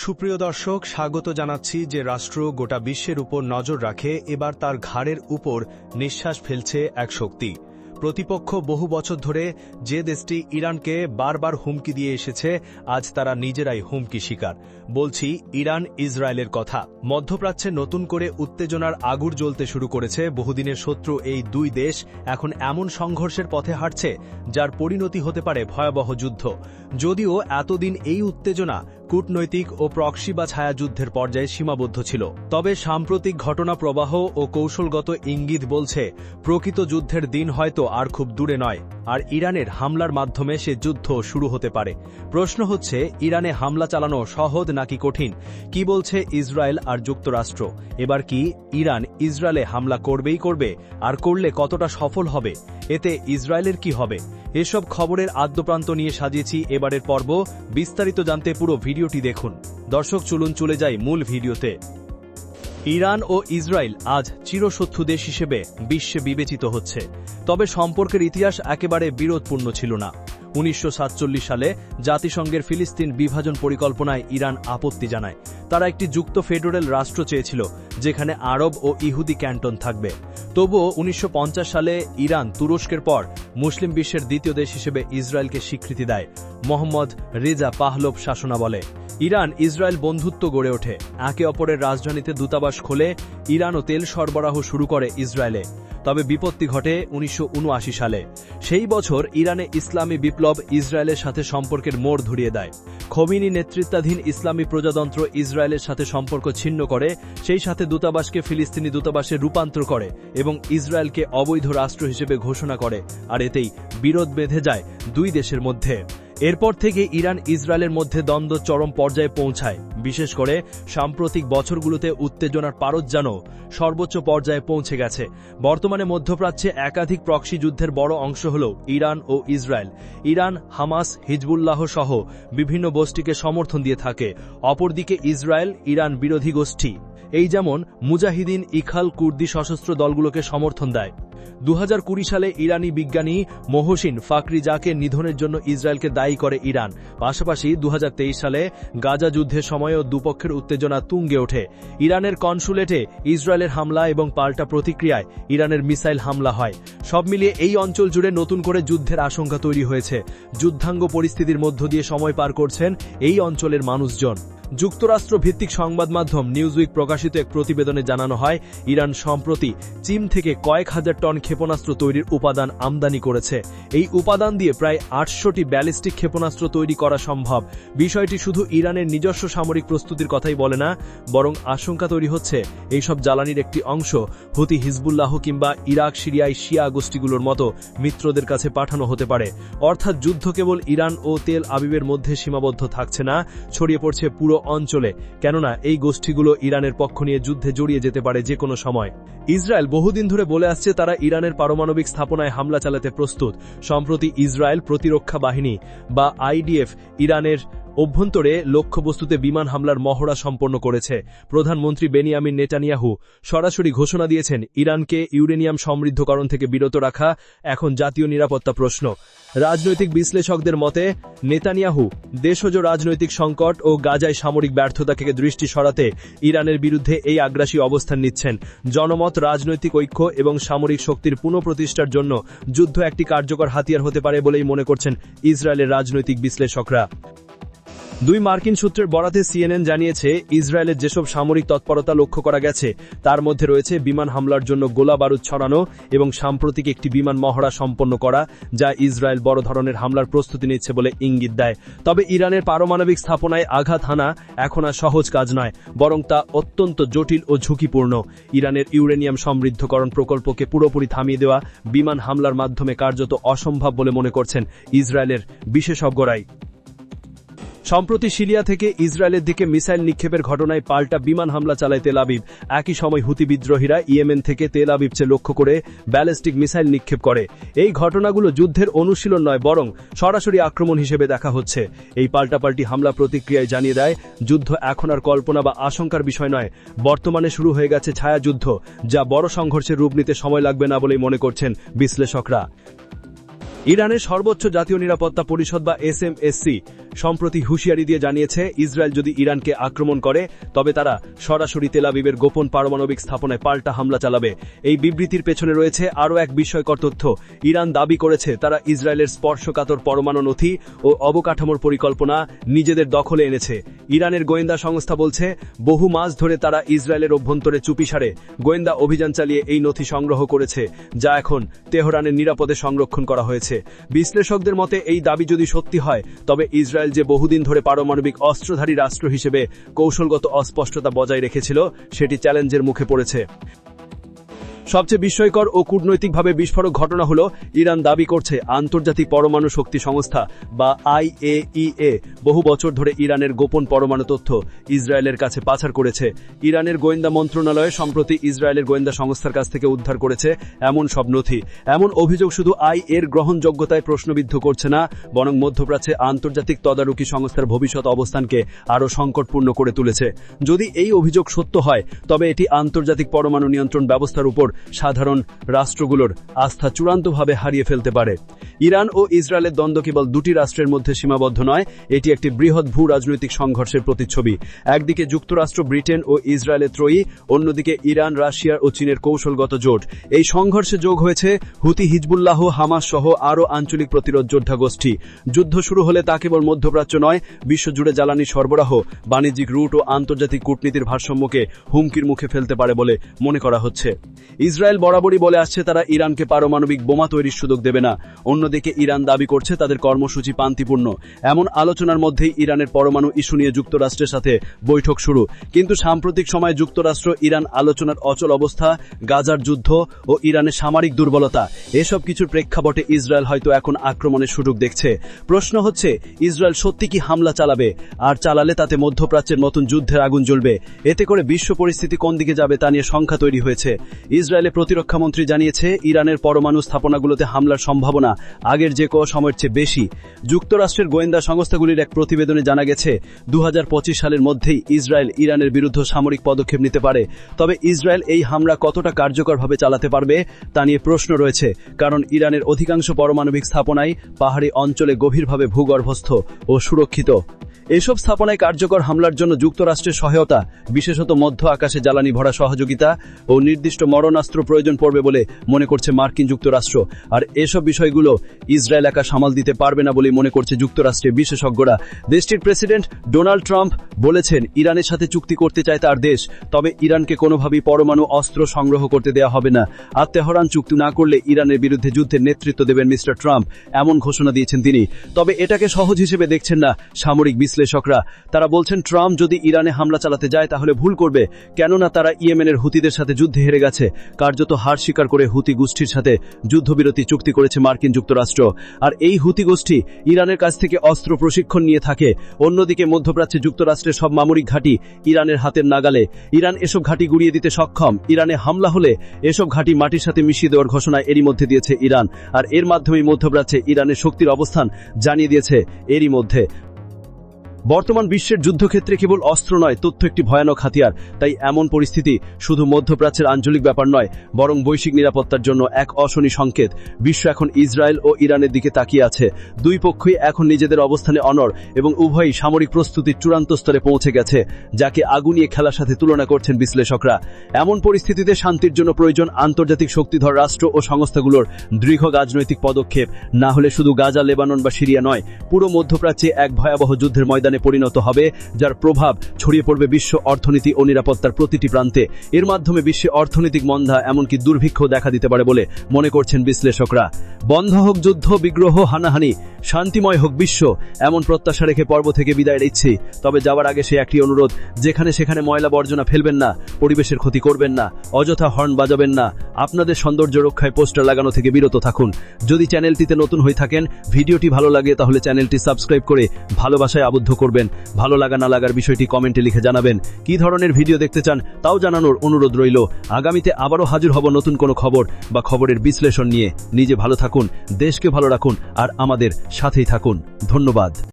সুপ্রিয় দর্শক, স্বাগত জানাচ্ছি যে রাষ্ট্র গোটা বিশ্বের উপর নজর রাখে। এবার তার ঘাড়ের উপর নিঃশ্বাস ফেলছে এক শক্তি। প্রতিপক্ষ বহু বছর ধরে যে দেশটি ইরানকে বারবার হুমকি দিয়ে এসেছে, আজ তারা নিজেরাই হুমকি শিকার। বলছি ইরান ইসরায়েলের কথা। মধ্যপ্রাচ্যে নতুন করে উত্তেজনার আগুন জ্বলতে শুরু করেছে। বহুদিনের শত্রু এই দুই দেশ এখন এমন সংঘর্ষের পথে হাঁটছে যার পরিণতি হতে পারে ভয়াবহ যুদ্ধ। যদিও এতদিন এই উত্তেজনা কূটনৈতিক ও প্রক্সি বা ছায়াযুদ্ধের পর্যায়ে সীমাবদ্ধ ছিল, তবে সাম্প্রতিক ঘটনা প্রবাহ ও কৌশলগত ইঙ্গিত বলছে প্রকৃত যুদ্ধের দিন হয়তো আর খুব দূরে নয়, আর ইরানের হামলার মাধ্যমে সে যুদ্ধ শুরু হতে পারে। প্রশ্ন হচ্ছে, ইরানে হামলা চালানো সহজ নাকি কঠিন? কি বলছে ইসরায়েল আর যুক্তরাষ্ট্র? এবার কি ইরান ইসরায়েলে হামলা করবেই করবে? আর করলে কতটা সফল হবে? এতে ইসরায়েলের কি হবে? এসব খবরের আদ্যপ্রান্ত নিয়ে সাজিয়েছি এবারের পর্ব। বিস্তারিত জানতে পুরো ভিডিওটি দেখুন। দর্শক, চলুন চলে যাই মূল ভিডিওতে। ইরান ও ইসরায়েল আজ চিরশত্রু দেশ হিসেবে বিশ্বে বিবেচিত হচ্ছে, তবে সম্পর্কের ইতিহাস একেবারে বিরোধপূর্ণ ছিল না। 1947 সালে জাতিসংঘের ফিলিস্তিন বিভাজন পরিকল্পনায় ইরান আপত্তি জানায়। তারা একটি যুক্ত ফেডারেল রাষ্ট্র চেয়েছিল যেখানে আরব ও ইহুদি ক্যান্টন থাকবে। তবুও 1950 সালে ইরান তুরস্কের পর মুসলিম বিশ্বের দ্বিতীয় দেশ হিসেবে ইসরায়েলকে স্বীকৃতি দেয় মোহাম্মদ রেজা পাহলভ শাসনামলে। ইরান ইসরায়েল বন্ধুত্ব গড়ে ওঠে, একে অপরের রাজধানীতে দূতাবাস খোলে, ইরানও তেল সরবরাহ শুরু করে ইসরায়েলে। তবে বিপত্তি ঘটে 1979 সালে। সেই বছর ইরানে ইসলামী বিপ্লব ইসরায়েলের সাথে সম্পর্কের মোড় ধরিয়ে দেয়। খোমেনি নেতৃত্বাধীন ইসলামী প্রজাতন্ত্র ইসরায়েলের সাথে সম্পর্ক ছিন্ন করে, সেই সাথে দূতাবাসকে ফিলিস্তিনি দূতাবাসে রূপান্তর করে এবং ইসরায়েলকে অবৈধ রাষ্ট্র হিসেবে ঘোষণা করে, আর এতেই বিরোধ বেঁধে যায় দুই দেশের মধ্যে। এরপর থেকে ইরান ইসরায়েলের মধ্যে দ্বন্দ্ব চরম পর্যায়ে পৌঁছায়। বিশেষ করে সাম্প্রতিক বছরগুলোতে উত্তেজনার পারদ যেন সর্বোচ্চ পর্যায়ে পৌঁছে গেছে। বর্তমানে মধ্যপ্রাচ্যে একাধিক প্রক্সি যুদ্ধের বড় অংশ হল ইরান ও ইসরায়েল। ইরান হামাস, হিজবুল্লাহ সহ বিভিন্ন গোষ্ঠীকে সমর্থন দিয়ে থাকে। অপরদিকে ইসরায়েল ইরান বিরোধী গোষ্ঠী, এই যেমন মুজাহিদিন, ইখাল, কুর্দি সশস্ত্র দলগুলোকে সমর্থন দেয়। 2020 সালে ইরানি বিজ্ঞানী মোহসিন ফাকরিজাকে নিধনের জন্য ইসরায়েলকে দায়ী করে ইরান। পাশাপাশি 2023 সালে গাজা যুদ্ধের সময়ও দুপক্ষের উত্তেজনা তুঙ্গে ওঠে। ইরানের কনসুলেটে ইসরায়েলের হামলা এবং পাল্টা প্রতিক্রিয়ায় ইরানের মিসাইল হামলা হয়। সব মিলিয়ে এই অঞ্চল জুড়ে নতুন করে যুদ্ধের আশঙ্কা তৈরি হয়েছে। যুদ্ধাঙ্গ পরিস্থিতির মধ্য দিয়ে সময় পার করছেন এই অঞ্চলের মানুষজন। যুক্তরাষ্ট্র ভিত্তিক সংবাদ মাধ্যম নিউজউইক প্রকাশিত এক প্রতিবেদনে জানানো হয়, ইরান সম্প্রতি চীন থেকে কয়েক হাজার টন ক্ষেপণাস্ত্র তৈরির উপাদান আমদানি করেছে। এই উপাদান দিয়ে প্রায় 800টি ব্যালিস্টিক ক্ষেপণাস্ত্র তৈরি করা সম্ভব। বিষয়টি শুধু ইরানের নিজস্ব সামরিক প্রস্তুতির কথাই বলে না, বরং আশঙ্কা তৈরি হচ্ছে এইসব জ্বালানির একটি অংশ হুতি, হিজবুল্লাহ কিংবা ইরাক সিরিয়ায় শিয়া গোষ্ঠীগুলোর মতো মিত্রদের কাছে পাঠানো হতে পারে। অর্থাৎ যুদ্ধ কেবল ইরান ও তেল আবিবের মধ্যে সীমাবদ্ধ থাকছে না, ছড়িয়ে পড়ছে পুরো অঞ্চলে। কেননা এই গোষ্ঠীগুলো ইরানের পক্ষ নিয়ে যুদ্ধে জড়িয়ে যেতে পারে যে কোনো সময়। ইসরায়েল বহুদিন ধরে বলে আসছে তারা ইরানের পারমাণবিক স্থাপনায় হামলা চালাতে প্রস্তুত। সম্প্রতি ইসরায়েল প্রতিরক্ষা বাহিনী বা আইডিএফ ইরানের অভ্যন্তরে লক্ষ্যবস্তুতে বিমান হামলার মহড়া সম্পন্ন করেছে। প্রধানমন্ত্রী বেনিয়ামিন নেতানিয়াহু সরাসরি ঘোষণা দিয়েছেন, ইরানকে ইউরেনিয়াম সমৃদ্ধকরণ থেকে বিরত রাখা এখন জাতীয় নিরাপত্তা প্রশ্ন। রাজনৈতিক বিশ্লেষকদের মতে নেতানিয়াহু দেশজ রাজনৈতিক সংকট ও গাজায় সামরিক ব্যর্থতা থেকে দৃষ্টি সরাতে ইরানের বিরুদ্ধে এই আগ্রাসী অবস্থান নিচ্ছেন। জনমত, রাজনৈতিক ঐক্য এবং সামরিক শক্তির পুনঃপ্রতিষ্ঠার জন্য যুদ্ধ একটি কার্যকর হাতিয়ার হতে পারে বলেই মনে করছেন ইসরায়েলের রাজনৈতিক বিশ্লেষকরা। দুই মার্কিন সূত্রের বরাতে সিএনএন জানিয়েছে, ইসরায়েলের যেসব সামরিক তৎপরতা লক্ষ্য করা গেছে তার মধ্যে রয়েছে বিমান হামলার জন্য গোলা বারুদ ছড়ানো এবং সাম্প্রতিক একটি বিমান মহড়া সম্পন্ন করা, যা ইসরায়েল বড় ধরনের হামলার প্রস্তুতি নিচ্ছে বলে ইঙ্গিত দেয়। তবে ইরানের পারমাণবিক স্থাপনায় আঘাত হানা এখন আর সহজ কাজ নয়, বরং তা অত্যন্ত জটিল ও ঝুঁকিপূর্ণ। ইরানের ইউরেনিয়াম সমৃদ্ধকরণ প্রকল্পকে পুরোপুরি থামিয়ে দেওয়া বিমান হামলার মাধ্যমে কার্যত অসম্ভব বলে মনে করছেন ইসরায়েলের বিশেষজ্ঞরাই। সম্প্রতি সিরিয়া থেকে ইসরায়েলের দিকে মিসাইল নিক্ষেপের ঘটনায় পাল্টা বিমান হামলা চালায় তেল আবিব। একই সময় হুতি বিদ্রোহীরা ইয়েমেন থেকে তেল আবিবকে লক্ষ্য করে ব্যালিস্টিক মিসাইল নিক্ষেপ করে। এই ঘটনাগুলো যুদ্ধের অনুশীলন নয়, বরং সরাসরি আক্রমণ হিসেবে দেখা হচ্ছে। এই পাল্টাপাল্টি হামলা প্রতিক্রিয়ায় জানিয়ে দেয়, যুদ্ধ এখন আর কল্পনা বা আশঙ্কার বিষয় নয়, বর্তমানে শুরু হয়ে গেছে ছায়াযুদ্ধ, যা বড় সংঘর্ষের রূপ নিতে সময় লাগবে না বলেই মনে করছেন বিশ্লেষকরা। ইরানের সর্বোচ্চ জাতীয় নিরাপত্তা পরিষদ বা এসএমএসসি সম্প্রতি হুঁশিয়ারি দিয়ে জানিয়েছে, ইসরায়েল যদি ইরানকে আক্রমণ করে তবে তারা সরাসরি তেল আবিবের গোপন পারমাণবিক স্থাপনায় পাল্টা হামলা চালাবে। এই বিবৃতির পেছনে রয়েছে আরও এক বিস্ময়কর তথ্য। ইরান দাবি করেছে তারা ইসরায়েলের স্পর্শকাতর পরমাণু নথি ও অবকাঠামোর পরিকল্পনা নিজেদের দখলে এনেছে। ইরানের গোয়েন্দা সংস্থা বলছে, বহু মাস ধরে তারা ইসরায়েলের অভ্যন্তরে চুপিসারে গোয়েন্দা অভিযান চালিয়ে এই নথি সংগ্রহ করেছে, যা এখন তেহরানের নিরাপদে সংরক্ষণ করা হয়েছে। বিশ্লেষকদের মতে এই দাবি যদি সত্যি হয় তবে ইসরায়েল যে বহুদিন ধরে পারমাণবিক অস্ত্রধারী রাষ্ট্র হিসেবে কৌশলগত অস্পষ্টতা বজায় রেখেছিল সেটি চ্যালেঞ্জের মুখে পড়েছে। সবচেয়ে বিস্ময়কর ও কূটনৈতিকভাবে বিস্ফোরক ঘটনা হল, ইরান দাবি করছে আন্তর্জাতিক পরমাণু শক্তি সংস্থা বা IAEA বহু বছর ধরে ইরানের গোপন পরমাণু তথ্য ইসরায়েলের কাছে পাচার করেছে। ইরানের গোয়েন্দা মন্ত্রণালয় সম্প্রতি ইসরায়েলের গোয়েন্দা সংস্থার কাছ থেকে উদ্ধার করেছে এমন সব নথি। এমন অভিযোগ শুধু এর গ্রহণযোগ্যতায় প্রশ্নবিদ্ধ করছে না, বরং মধ্যপ্রাচ্যে আন্তর্জাতিক তদারকি সংস্থার ভবিষ্যৎ অবস্থানকে আরও সংকটপূর্ণ করে তুলেছে। যদি এই অভিযোগ সত্য হয় তবে এটি আন্তর্জাতিক পরমাণু নিয়ন্ত্রণ ব্যবস্থার উপর সাধারণ রাষ্ট্রগুলোর আস্থা চূড়ান্তভাবে হারিয়ে ফেলতে পারে। ইরান ও ইসরায়েলের দ্বন্দ্ব কেবল দুটি রাষ্ট্রের মধ্যে সীমাবদ্ধ নয়, এটি একটি বৃহৎ ভূ রাজনৈতিক সংঘর্ষের প্রতিচ্ছবি। একদিকে যুক্তরাষ্ট্র, ব্রিটেন ও ইসরায়েলের ত্রয়ী, অন্যদিকে ইরান, রাশিয়া ও চীনের কৌশলগত জোট। এই সংঘর্ষে যোগ হয়েছে হুতি, হিজবুল্লাহ, হামাস সহ আরও আঞ্চলিক প্রতিরোধ যোদ্ধা গোষ্ঠী। যুদ্ধ শুরু হলে তা কেবল মধ্যপ্রাচ্য নয়, বিশ্বজুড়ে জ্বালানি সরবরাহ, বাণিজ্যিক রুট ও আন্তর্জাতিক কূটনীতির ভারসাম্যকে হুমকির মুখে ফেলতে পারে বলে মনে করা হচ্ছে। ইসরায়েল বরাবরই বলে আসছে তারা ইরানকে পারমাণবিক বোমা তৈরির সুযোগ দেবে না। অন্যদিকে ইরান দাবি করছে তাদের কর্মসূচি শান্তিপূর্ণ। এমন আলোচনার মধ্যেই ইরানের পরমাণু ইস্যু নিয়ে যুক্তরাষ্ট্রের সাথে বৈঠক শুরু। কিন্তু সাম্প্রতিক সময়ে যুক্তরাষ্ট্র ইরান আলোচনার অচল অবস্থা, গাজার যুদ্ধ ও ইরানের সামরিক দুর্বলতা, এসব কিছুর প্রেক্ষাপটে ইসরায়েল হয়তো এখন আক্রমণের সুযোগ দেখছে। প্রশ্ন হচ্ছে, ইসরায়েল সত্যি কি হামলা চালাবে? আর চালালে তাতে মধ্যপ্রাচ্যের নতুন যুদ্ধের আগুন জ্বলবে। এতে করে বিশ্ব পরিস্থিতি কোন দিকে যাবে তা নিয়ে সংখ্যা তৈরি হয়েছে। ইসরায়েলের প্রতিরক্ষামন্ত্রী জানিয়েছে, ইরানের পরমাণু স্থাপনাগুলোতে হামলার সম্ভাবনা আগের যে কোনো সময়ের চেয়ে বেশি। যুক্তরাষ্ট্রের গোয়েন্দা সংস্থাগুলির এক প্রতিবেদনে জানা গেছে, 2025 সালের মধ্যেই ইসরায়েল ইরানের বিরুদ্ধে সামরিক পদক্ষেপ নিতে পারে। তবে ইসরায়েল এই হামলা কতটা কার্যকরভাবে চালাতে পারবে তা নিয়ে প্রশ্ন রয়েছে, কারণ ইরানের অধিকাংশ পারমাণবিক স্থাপনাই পাহাড়ি অঞ্চলে গভীরভাবে ভূগর্ভস্থ ও সুরক্ষিত। এসব স্থাপনায় কার্যকর হামলার জন্য যুক্তরাষ্ট্রের সহায়তা, বিশেষত মধ্য আকাশে জ্বালানি ভরা সহযোগিতা ও নির্দিষ্ট মরণাস্ত্র প্রয়োজন পড়বে বলে মনে করছে মার্কিন যুক্তরাষ্ট্র। আর এসব বিষয়গুলো ইসরায়েল একা সামাল দিতে পারবে না বলে মনে করছে যুক্তরাষ্ট্রের বিশেষজ্ঞরা। দেশটির প্রেসিডেন্ট ডোনাল্ড ট্রাম্প বলেছেন, ইরানের সাথে চুক্তি করতে চায় তার দেশ, তবে ইরানকে কোনোভাবেই পরমাণু অস্ত্র সংগ্রহ করতে দেওয়া হবে না। আর তেহরান চুক্তি না করলে ইরানের বিরুদ্ধে যুদ্ধের নেতৃত্ব দেবেন মিস্টার ট্রাম্প, এমন ঘোষণা দিয়েছেন তিনি। তবে এটাকে সহজ হিসেবে দেখছেন না সামরিক বিশ্লেষকরা। তারা বলছেন, ট্রাম্প যদি ইরানে হামলা চালাতে যায় তাহলে ভুল করবে, কেননা তারা ইয়েমেনের হুতিদের সাথে যুদ্ধে হেরে গেছে। কার্যত হার স্বীকার করে হুতি গোষ্ঠীর সাথে যুদ্ধবিরতি চুক্তি করেছে মার্কিন যুক্তরাষ্ট্র। আর এই হুতি গোষ্ঠী ইরানের কাছ থেকে অস্ত্র প্রশিক্ষণ নিয়ে থাকে। অন্যদিকে মধ্যপ্রাচ্যে যুক্তরাষ্ট্রের সব সামরিক ঘাঁটি ইরানের হাতের নাগালে। ইরান এসব ঘাঁটি গুড়িয়ে দিতে সক্ষম। ইরানে হামলা হলে এসব ঘাঁটি মাটির সাথে মিশিয়ে দেওয়ার ঘোষণা এরই মধ্যে দিয়েছে ইরান। আর এর মাধ্যমেই মধ্যপ্রাচ্যে ইরানের শক্তির অবস্থান জানিয়ে দিয়েছে এরই মধ্যে। বর্তমান বিশ্বের যুদ্ধক্ষেত্রে কেবল অস্ত্র নয়, তথ্য একটি ভয়ানক হাতিয়ার। তাই এমন পরিস্থিতি শুধু মধ্যপ্রাচ্যের আঞ্চলিক ব্যাপার নয়, বরং বৈশ্বিক নিরাপত্তার জন্য এক অশনি সংকেত। বিশ্ব এখন ইসরায়েল ও ইরানের দিকে তাকিয়ে আছে। দুই পক্ষই এখন নিজেদের অবস্থানে অনড় এবং উভয়ই সামরিক প্রস্তুতির চূড়ান্ত স্তরে পৌঁছে গেছে, যাকে আগুনিয়ে খেলার সাথে তুলনা করছেন বিশ্লেষকরা। এমন পরিস্থিতিতে শান্তির জন্য প্রয়োজন আন্তর্জাতিক শক্তিধর রাষ্ট্র ও সংস্থাগুলোর দৃঢ় রাজনৈতিক পদক্ষেপ। না হলে শুধু গাজা, লেবানন বা সিরিয়া নয়, পুরো মধ্যপ্রাচ্যে এক ভয়াবহ যুদ্ধের ময়দানে পরিণত হবে, যার প্রভাব ছড়িয়ে পড়বে বিশ্ব অর্থনীতি ও নিরাপত্তার প্রতিটি প্রান্তে। এর মাধ্যমে বিশ্বে অর্থনৈতিক মন্দা, এমনকি দুর্ভিক্ষ দেখা দিতে পারে বলে মনে করছেন বিশ্লেষকরা। বন্ধ হোক যুদ্ধ, বিগ্রহ, হানাহানি, শান্তিময় হোক বিশ্ব, এমন প্রত্যাশা রেখে পর্ব থেকে বিদায় নিচ্ছি। তবে যাওয়ার আগে সে একটি অনুরোধ, যেখানে সেখানে ময়লা বর্জনা ফেলবেন না, পরিবেশের ক্ষতি করবেন না, অযথা হর্ন বাজাবেন না, আপনাদের সৌন্দর্য রক্ষায় পোস্টার লাগানো থেকে বিরত থাকুন। যদি চ্যানেলটিতে নতুন হয়ে থাকেন, ভিডিওটি ভালো লাগে তাহলে চ্যানেলটি সাবস্ক্রাইব করে ভালোবাসায় আবদ্ধ করবেন। ভালো লাগা না লাগার বিষয়টি কমেন্টে লিখে জানাবেন। কি ধরনের ভিডিও দেখতে চান তাও জানানোর অনুরোধ রইল। আগামীতে আবারও হাজির হব নতুন কোনো খবর বা খবরের বিশ্লেষণ নিয়ে। নিজে ভালো থাকুন, দেশকে ভালো রাখুন আর আমাদের সাথেই থাকুন। ধন্যবাদ।